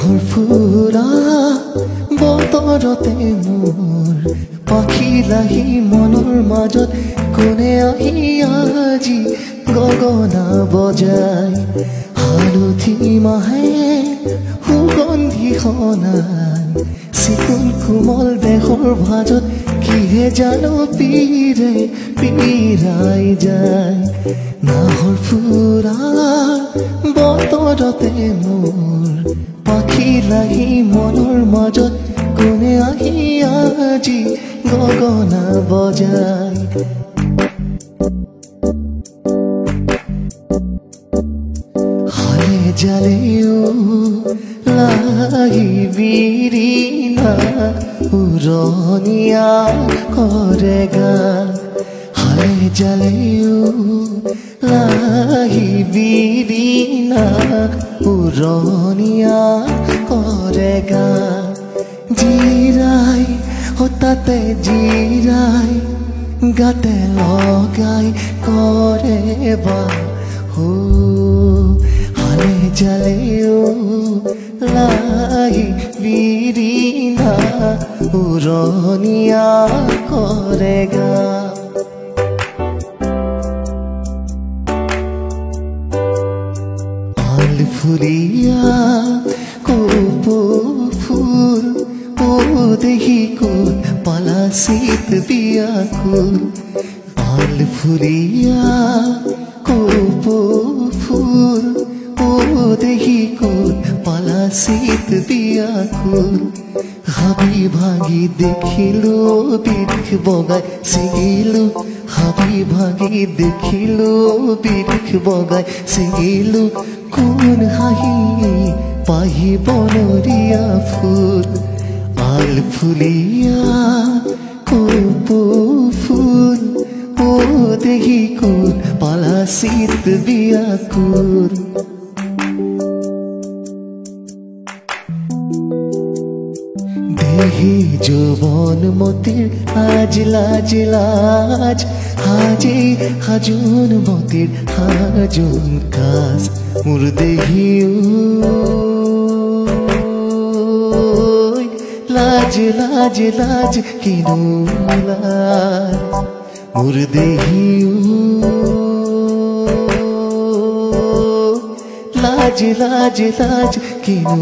নাহৰ ফুৰা বতৰতে মোৰ পাখি লাহি মনৰ মাজত কোনে আহি আজি গগনা বজাই হালধি মাহে সুগন্ধি সনাই চিকুণ কোমল দেহৰ ভাজত কিহে জানো পীৰে পীৰাই যায় নাহৰ ফুৰা বতৰতে মোৰ পাখি লাহি মনৰ মাজত কোনে আহি আজি গগনা বজাই হালে জালেও লাহি বিৰিণা উৰণীয়া কৰে গান হালে জালেও লাহি বিৰিণা উৰণীয়া কৰে গান জিৰাই তাতে জিৰাই গাতে লগাই কৰে বা হো হালে জালেও লাহি বিৰিণা উৰণীয়া কৰে গান ফুলিয়া কপৌ ফুল ও দেখি কুল পালাচিত বিয়াকুল পাল ফুলিয়া কপৌ ফুল ও দেখি কুল পালাচিত বিয়াকুল হাবি ভাঙি দেখিলো বিৰিখ বগাই ছিঙিলো হাবি ভাঙি দেখিলো বিৰিখ বগাই ছিঙিলো কোন হাঁহি পাহি বনৰীয়া ফুল আল ফুলিয়া কপৌ ফুল ও দেখি কুল পালাচিত বিয়াকুল দেহি যৌৱন মতিৰ আজ লাজ লাজ হাজি হাজুন মতিৰ হাজুন কাজ মোৰ দেহিও লাজ লাজ লাজ কিনো লাজ মোৰ দেহিও লাজ লাজ লাজ কিনো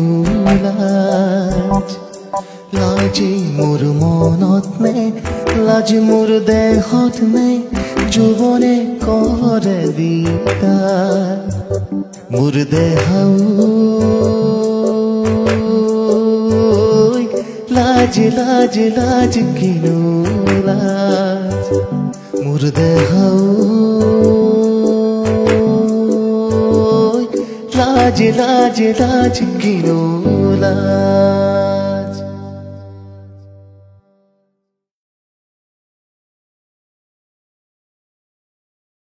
লাজ লাজি মোৰ মনত নাই লাজ মোৰ দেহত নাই যৌৱনে কৰে দিগদাৰ মোৰ দেহাও লাজ লাজ লাজ কিনো লাজ মোৰ দেহাও লাজ লাজ লাজ কিনো লাজ